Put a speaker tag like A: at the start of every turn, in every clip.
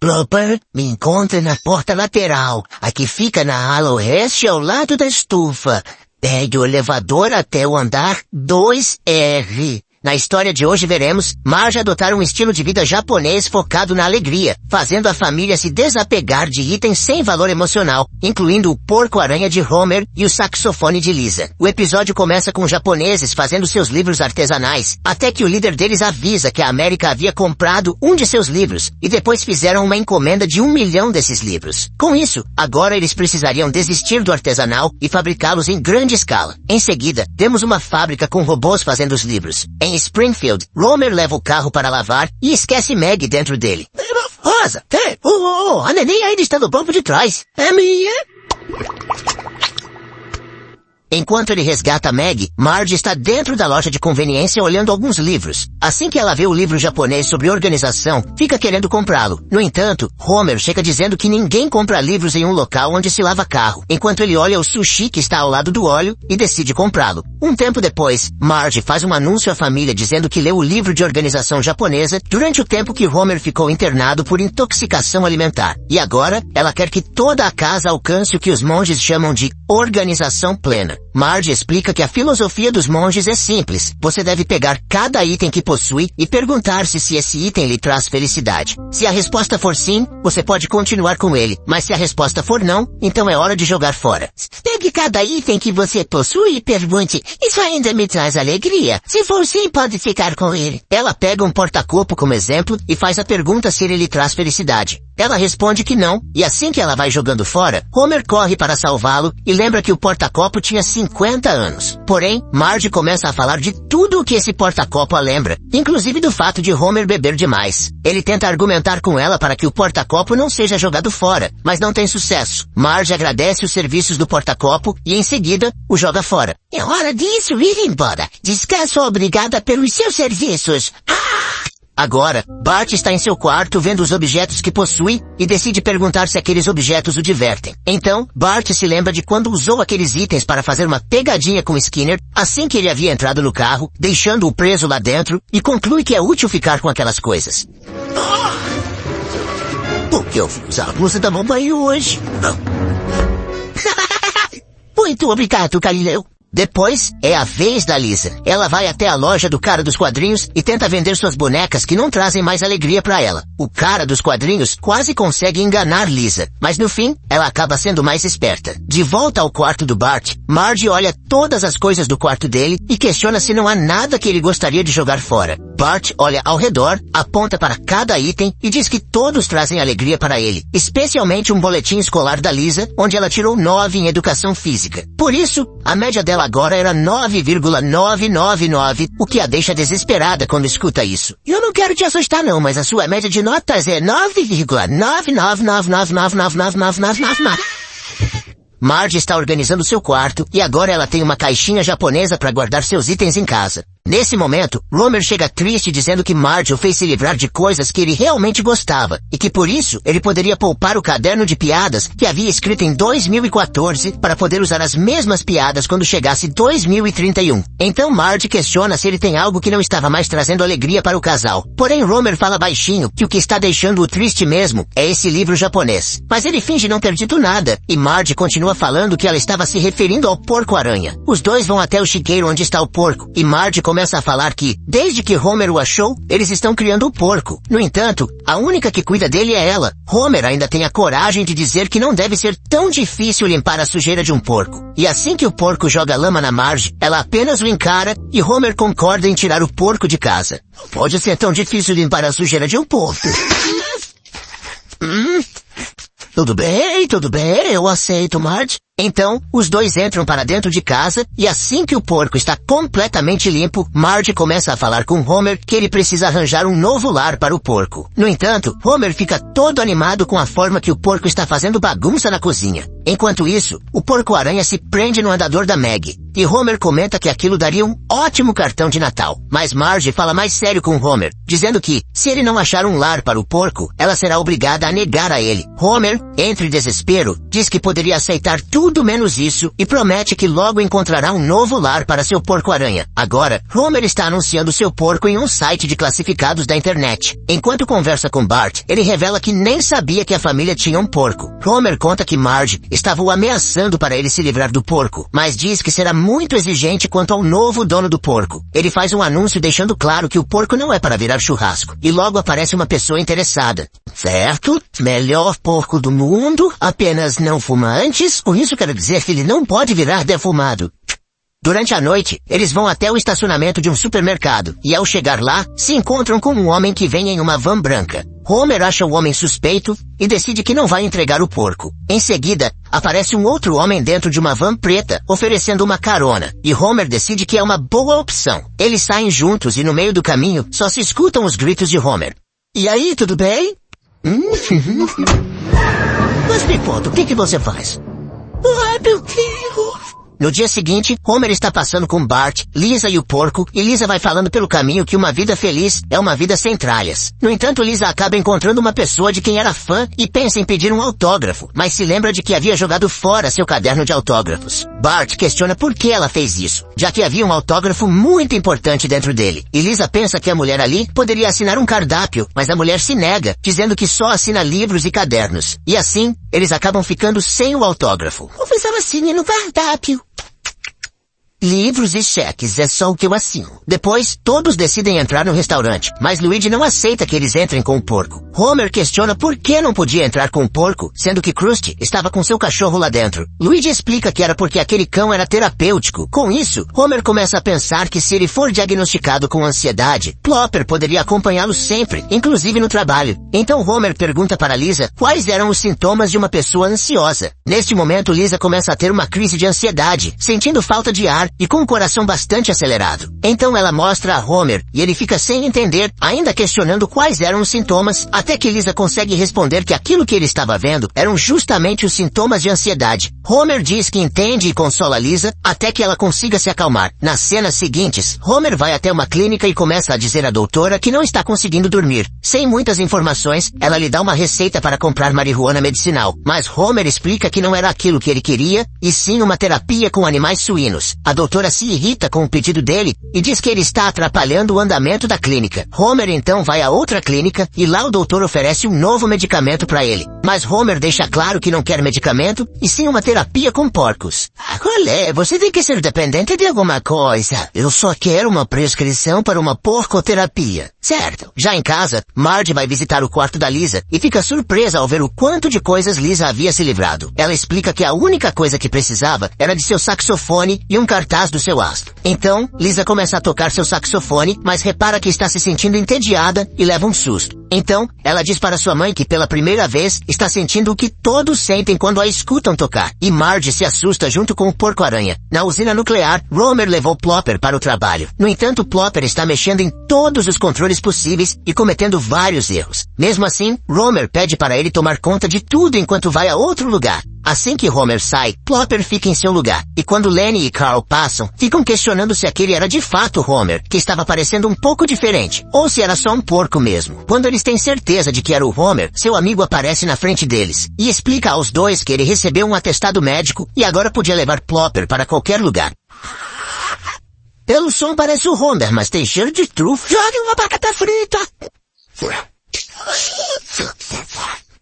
A: Blooper, me encontre na porta lateral, a que fica na ala oeste ao lado da estufa. Pegue o elevador até o andar 2R. Na história de hoje veremos Marge adotar um estilo de vida japonês focado na alegria, fazendo a família se desapegar de itens sem valor emocional, incluindo o porco-aranha de Homer e o saxofone de Lisa. O episódio começa com os japoneses fazendo seus livros artesanais, até que o líder deles avisa que a América havia comprado um de seus livros, e depois fizeram uma encomenda de 1 milhão desses livros. Com isso, agora eles precisariam desistir do artesanal e fabricá-los em grande escala. Em seguida, temos uma fábrica com robôs fazendo os livros. Em Springfield, Homer leva o carro para lavar e esquece Maggie dentro dele. Rosa, a neném ainda está no banco de trás. É minha. Enquanto ele resgata Maggie, Marge está dentro da loja de conveniência olhando alguns livros. Assim que ela vê o livro japonês sobre organização, fica querendo comprá-lo. No entanto, Homer chega dizendo que ninguém compra livros em um local onde se lava carro, enquanto ele olha o sushi que está ao lado do óleo e decide comprá-lo. Um tempo depois, Marge faz um anúncio à família dizendo que leu o livro de organização japonesa durante o tempo que Homer ficou internado por intoxicação alimentar. E agora, ela quer que toda a casa alcance o que os monges chamam de organização plena. Marge explica que a filosofia dos monges é simples. Você deve pegar cada item que possui e perguntar-se se esse item lhe traz felicidade. Se a resposta for sim, você pode continuar com ele. Mas se a resposta for não, então é hora de jogar fora. Pegue cada item que você possui e pergunte, isso ainda me traz alegria? Se for sim, pode ficar com ele. Ela pega um porta-copo como exemplo e faz a pergunta se ele lhe traz felicidade. Ela responde que não, e assim que ela vai jogando fora, Homer corre para salvá-lo e lembra que o porta-copo tinha 50 anos. Porém, Marge começa a falar de tudo o que esse porta-copo a lembra, inclusive do fato de Homer beber demais. Ele tenta argumentar com ela para que o porta-copo não seja jogado fora, mas não tem sucesso. Marge agradece os serviços do porta-copo e em seguida o joga fora. É hora disso ir embora. Descanso obrigada pelos seus serviços. Agora, Bart está em seu quarto vendo os objetos que possui e decide perguntar se aqueles objetos o divertem. Então, Bart se lembra de quando usou aqueles itens para fazer uma pegadinha com Skinner assim que ele havia entrado no carro, deixando-o preso lá dentro, e conclui que é útil ficar com aquelas coisas. Por que eu fui usar a blusa da mamãe hoje? Não. Muito obrigado, Galileu. Depois, é a vez da Lisa. Ela vai até a loja do cara dos quadrinhos e tenta vender suas bonecas que não trazem mais alegria pra ela. O cara dos quadrinhos quase consegue enganar Lisa, mas no fim, ela acaba sendo mais esperta. De volta ao quarto do Bart, Marge olha todas as coisas do quarto dele e questiona se não há nada que ele gostaria de jogar fora. Bart olha ao redor, aponta para cada item e diz que todos trazem alegria para ele, especialmente um boletim escolar da Lisa, onde ela tirou 9 em educação física. Por isso, a média dela agora era 9,999, o que a deixa desesperada quando escuta isso. Eu não quero te assustar não, mas a sua média de notas é 9,99999999999. Marge está organizando seu quarto e agora ela tem uma caixinha japonesa para guardar seus itens em casa. Nesse momento, Homer chega triste dizendo que Marge o fez se livrar de coisas que ele realmente gostava e que por isso ele poderia poupar o caderno de piadas que havia escrito em 2014 para poder usar as mesmas piadas quando chegasse 2031. Então Marge questiona se ele tem algo que não estava mais trazendo alegria para o casal. Porém Homer fala baixinho que o que está deixando-o triste mesmo é esse livro japonês. Mas ele finge não ter dito nada e Marge continua falando que ela estava se referindo ao porco-aranha. Os dois vão até o chiqueiro onde está o porco e Marge começa a falar que, desde que Homer o achou, eles estão criando o porco. No entanto, a única que cuida dele é ela. Homer ainda tem a coragem de dizer que não deve ser tão difícil limpar a sujeira de um porco. E assim que o porco joga lama na Marge, ela apenas o encara e Homer concorda em tirar o porco de casa. Não pode ser tão difícil limpar a sujeira de um porco. Tudo bem, eu aceito, Marge. Então, os dois entram para dentro de casa e assim que o porco está completamente limpo, Marge começa a falar com Homer que ele precisa arranjar um novo lar para o porco. No entanto, Homer fica todo animado com a forma que o porco está fazendo bagunça na cozinha. Enquanto isso, o porco-aranha se prende no andador da Maggie. e Homer comenta que aquilo daria um ótimo cartão de Natal. Mas Marge fala mais sério com Homer, dizendo que, se ele não achar um lar para o porco, ela será obrigada a negar a ele. Homer, entre desespero, diz que poderia aceitar tudo menos isso e promete que logo encontrará um novo lar para seu porco-aranha. Agora, Homer está anunciando seu porco em um site de classificados da internet. Enquanto conversa com Bart, ele revela que nem sabia que a família tinha um porco. Homer conta que Marge estava o ameaçando para ele se livrar do porco, mas diz que será muito exigente quanto ao novo dono do porco. Ele faz um anúncio deixando claro que o porco não é para virar churrasco, e logo aparece uma pessoa interessada. Certo? Melhor porco do mundo, apenas não fumantes, com isso quero dizer que ele não pode virar defumado. Durante a noite, eles vão até o estacionamento de um supermercado, e ao chegar lá, se encontram com um homem que vem em uma van branca. Homer acha o homem suspeito e decide que não vai entregar o porco. Em seguida, aparece um outro homem dentro de uma van preta, oferecendo uma carona, e Homer decide que é uma boa opção. Eles saem juntos e no meio do caminho, só se escutam os gritos de Homer. E aí, tudo bem? Mas me conta, o que você faz? Ai, meu Deus! No dia seguinte, Homer está passando com Bart, Lisa e o porco, e Lisa vai falando pelo caminho que uma vida feliz é uma vida sem tralhas. No entanto, Lisa acaba encontrando uma pessoa de quem era fã e pensa em pedir um autógrafo, mas se lembra de que havia jogado fora seu caderno de autógrafos. Bart questiona por que ela fez isso, já que havia um autógrafo muito importante dentro dele. E Lisa pensa que a mulher ali poderia assinar um cardápio, mas a mulher se nega, dizendo que só assina livros e cadernos. E assim, eles acabam ficando sem o autógrafo. Eu precisava assinar no cardápio. Livros e cheques, é só o que eu assino. Depois, todos decidem entrar no restaurante, mas Luigi não aceita que eles entrem com o porco. Homer questiona por que não podia entrar com o porco, sendo que Krusty estava com seu cachorro lá dentro. Luigi explica que era porque aquele cão era terapêutico. Com isso, Homer começa a pensar que se ele for diagnosticado com ansiedade, Plopper poderia acompanhá-lo sempre, inclusive no trabalho. Então Homer pergunta para Lisa quais eram os sintomas de uma pessoa ansiosa. Neste momento, Lisa começa a ter uma crise de ansiedade, sentindo falta de ar, e com o coração bastante acelerado. Então ela mostra a Homer, e ele fica sem entender, ainda questionando quais eram os sintomas, até que Lisa consegue responder que aquilo que ele estava vendo eram justamente os sintomas de ansiedade. Homer diz que entende e consola Lisa, até que ela consiga se acalmar. Nas cenas seguintes, Homer vai até uma clínica e começa a dizer à doutora que não está conseguindo dormir. Sem muitas informações, ela lhe dá uma receita para comprar marihuana medicinal, mas Homer explica que não era aquilo que ele queria, e sim uma terapia com animais suínos. A doutora se irrita com o pedido dele e diz que ele está atrapalhando o andamento da clínica. Homer então vai a outra clínica e lá o doutor oferece um novo medicamento para ele. Mas Homer deixa claro que não quer medicamento e sim uma terapia com porcos. Olé, você tem que ser dependente de alguma coisa. Eu só quero uma prescrição para uma porcoterapia. Certo. Já em casa, Marge vai visitar o quarto da Lisa e fica surpresa ao ver o quanto de coisas Lisa havia se livrado. Ela explica que a única coisa que precisava era de seu saxofone e um cartaz do seu astro. Então, Lisa começa a tocar seu saxofone, mas repara que está se sentindo entediada e leva um susto. Então, ela diz para sua mãe que pela primeira vez está sentindo o que todos sentem quando a escutam tocar. E Marge se assusta junto com o porco-aranha. Na usina nuclear, Homer levou Plopper para o trabalho. No entanto, Plopper está mexendo em todos os controles possíveis e cometendo vários erros. Mesmo assim, Homer pede para ele tomar conta de tudo enquanto vai a outro lugar. Assim que Homer sai, Plopper fica em seu lugar. E quando Lenny e Carl passam, ficam questionando se aquele era de fato Homer, que estava parecendo um pouco diferente, ou se era só um porco mesmo. Quando eles têm certeza de que era o Homer, seu amigo aparece na frente deles e explica aos dois que ele recebeu um atestado médico e agora podia levar Plopper para qualquer lugar. Pelo som parece o Homer, mas tem cheiro de trufa. Jogue uma batata frita!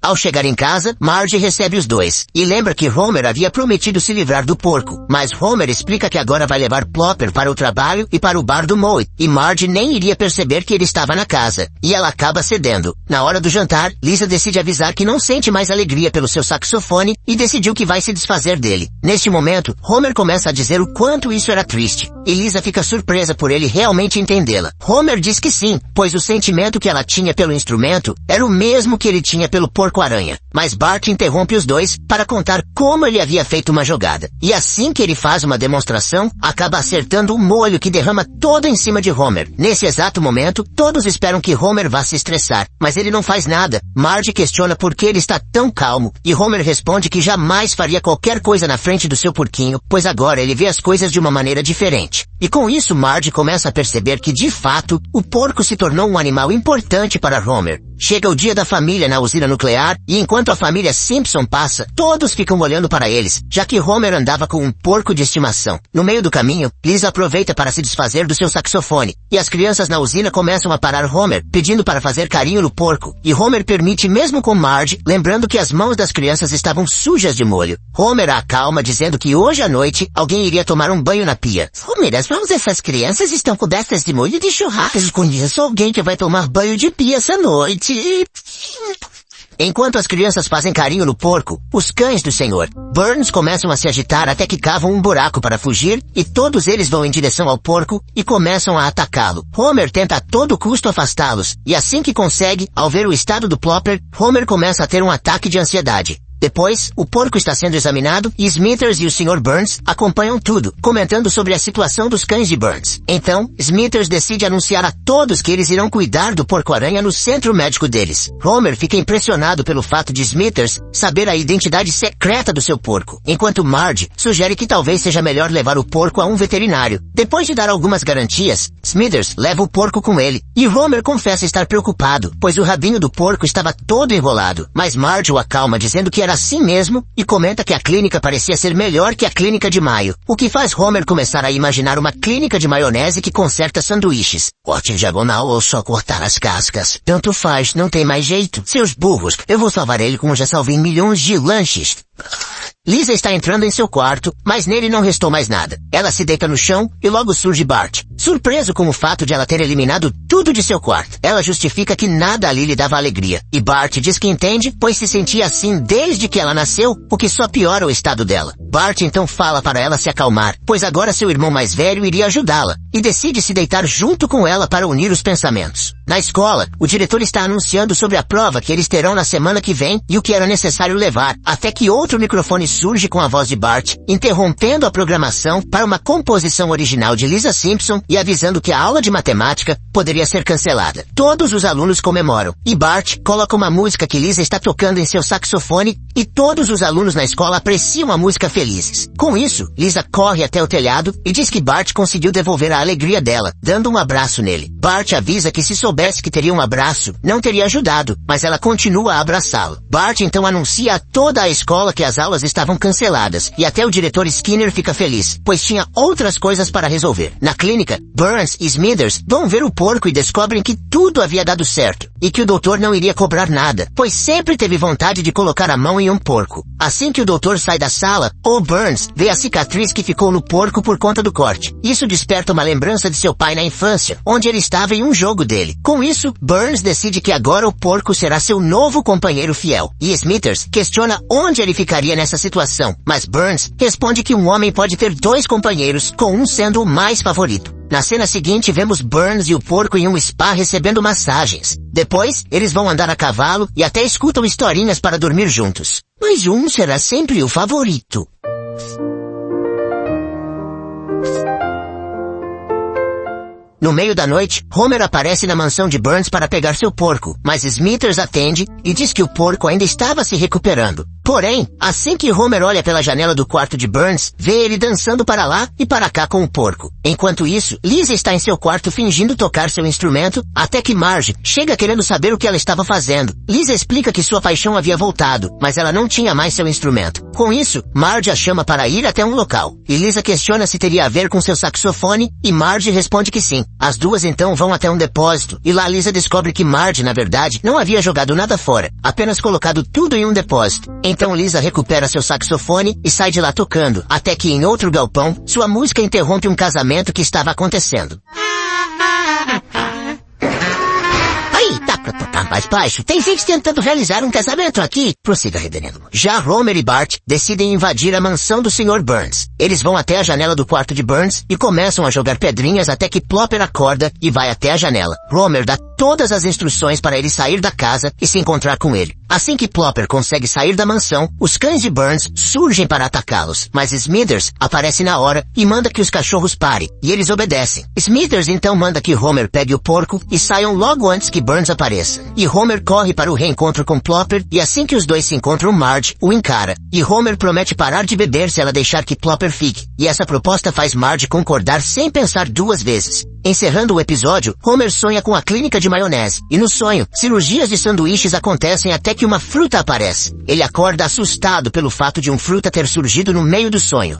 A: Ao chegar em casa, Marge recebe os dois, e lembra que Homer havia prometido se livrar do porco, mas Homer explica que agora vai levar Plopper para o trabalho e para o bar do Moe, e Marge nem iria perceber que ele estava na casa, e ela acaba cedendo. Na hora do jantar, Lisa decide avisar que não sente mais alegria pelo seu saxofone e decidiu que vai se desfazer dele. Neste momento, Homer começa a dizer o quanto isso era triste, e Lisa fica surpresa por ele realmente entendê-la. Homer diz que sim, pois o sentimento que ela tinha pelo instrumento era o mesmo que ele tinha pelo porco-aranha. Mas Bart interrompe os dois para contar como ele havia feito uma jogada. E assim que ele faz uma demonstração, acaba acertando um molho que derrama todo em cima de Homer. Nesse exato momento, todos esperam que Homer vá se estressar, mas ele não faz nada. Marge questiona por que ele está tão calmo, e Homer responde que jamais faria qualquer coisa na frente do seu porquinho, pois agora ele vê as coisas de uma maneira diferente. E com isso Marge começa a perceber que, de fato, o porco se tornou um animal importante para Homer. Chega o dia da família na usina nuclear, e enquanto a família Simpson passa, todos ficam olhando para eles, já que Homer andava com um porco de estimação. No meio do caminho, Lisa aproveita para se desfazer do seu saxofone, e as crianças na usina começam a parar Homer, pedindo para fazer carinho no porco, e Homer permite mesmo com Marge, lembrando que as mãos das crianças estavam sujas de molho. Homer a acalma dizendo que hoje à noite alguém iria tomar um banho na pia. Homer, as mãos dessas crianças estão cobertas de molho de churrasco. Eu conheço alguém que vai tomar banho de pia essa noite. Enquanto as crianças fazem carinho no porco, os cães do Sr. Burns começam a se agitar até que cavam um buraco para fugir, e todos eles vão em direção ao porco e começam a atacá-lo. Homer tenta a todo custo afastá-los, e assim que consegue, ao ver o estado do Plopper, Homer começa a ter um ataque de ansiedade. Depois, o porco está sendo examinado e Smithers e o Sr. Burns acompanham tudo, comentando sobre a situação dos cães de Burns. Então, Smithers decide anunciar a todos que eles irão cuidar do porco-aranha no centro médico deles. Homer fica impressionado pelo fato de Smithers saber a identidade secreta do seu porco, enquanto Marge sugere que talvez seja melhor levar o porco a um veterinário. Depois de dar algumas garantias, Smithers leva o porco com ele, e Homer confessa estar preocupado, pois o rabinho do porco estava todo enrolado, mas Marge o acalma dizendo que era assim mesmo, e comenta que a clínica parecia ser melhor que a clínica de Maio, o que faz Homer começar a imaginar uma clínica de maionese que conserta sanduíches. Corte em diagonal ou só cortar as cascas? Tanto faz, não tem mais jeito. Seus burros, eu vou salvar ele como já salvei milhões de lanches. Lisa está entrando em seu quarto, mas nele não restou mais nada. Ela se deita no chão e logo surge Bart, surpreso com o fato de ela ter eliminado tudo de seu quarto. Ela justifica que nada ali lhe dava alegria, e Bart diz que entende, pois se sentia assim desde que ela nasceu, o que só piora o estado dela. Bart então fala para ela se acalmar, pois agora seu irmão mais velho iria ajudá-la, e decide se deitar junto com ela para unir os pensamentos. Na escola, o diretor está anunciando sobre a prova que eles terão na semana que vem e o que era necessário levar, até que outro microfone surge com a voz de Bart, interrompendo a programação para uma composição original de Lisa Simpson e avisando que a aula de matemática poderia ser cancelada. Todos os alunos comemoram, e Bart coloca uma música que Lisa está tocando em seu saxofone, e todos os alunos na escola apreciam a música felizes. Com isso, Lisa corre até o telhado e diz que Bart conseguiu devolver a alegria dela, dando um abraço nele. Bart avisa que se soubesse que teria um abraço, não teria ajudado, mas ela continua a abraçá-lo. Bart então anuncia a toda a escola que as aulas estavam canceladas, e até o diretor Skinner fica feliz, pois tinha outras coisas para resolver. Na clínica, Burns e Smithers vão ver o porco e descobrem que tudo havia dado certo, e que o doutor não iria cobrar nada, pois sempre teve vontade de colocar a mão em um porco. Assim que o doutor sai da sala, o Burns vê a cicatriz que ficou no porco por conta do corte. Isso desperta uma lembrança de seu pai na infância, onde ele estava em um jogo dele. Com isso, Burns decide que agora o porco será seu novo companheiro fiel, e Smithers questiona onde ele ficaria nessa situação, mas Burns responde que um homem pode ter dois companheiros, com um sendo o mais favorito. Na cena seguinte, vemos Burns e o porco em um spa recebendo massagens. Depois, eles vão andar a cavalo e até escutam historinhas para dormir juntos. Mas um será sempre o favorito. No meio da noite, Homer aparece na mansão de Burns para pegar seu porco, mas Smithers atende e diz que o porco ainda estava se recuperando. Porém, assim que Homer olha pela janela do quarto de Burns, vê ele dançando para lá e para cá com o porco. Enquanto isso, Lisa está em seu quarto fingindo tocar seu instrumento, até que Marge chega querendo saber o que ela estava fazendo. Lisa explica que sua paixão havia voltado, mas ela não tinha mais seu instrumento. Com isso, Marge a chama para ir até um local, e Lisa questiona se teria a ver com seu saxofone, e Marge responde que sim. As duas então vão até um depósito, e lá Lisa descobre que Marge, na verdade, não havia jogado nada fora, apenas colocado tudo em um depósito. Então Lisa recupera seu saxofone e sai de lá tocando, até que em outro galpão, sua música interrompe um casamento que estava acontecendo. Aí, tá Mais baixo. Tem gente tentando realizar um casamento aqui. Prossiga, reverendo. Já Homer e Bart decidem invadir a mansão do Sr. Burns. Eles vão até a janela do quarto de Burns e começam a jogar pedrinhas até que Plopper acorda e vai até a janela. Homer dá todas as instruções para ele sair da casa e se encontrar com ele. Assim que Plopper consegue sair da mansão, os cães de Burns surgem para atacá-los, mas Smithers aparece na hora e manda que os cachorros parem, e eles obedecem. Smithers então manda que Homer pegue o porco e saiam logo antes que Burns apareça. E Homer corre para o reencontro com Plopper, e assim que os dois se encontram, Marge o encara. E Homer promete parar de beber se ela deixar que Plopper fique, e essa proposta faz Marge concordar sem pensar duas vezes. Encerrando o episódio, Homer sonha com a clínica de maionese, e no sonho, cirurgias de sanduíches acontecem até que uma fruta aparece. Ele acorda assustado pelo fato de um fruta ter surgido no meio do sonho.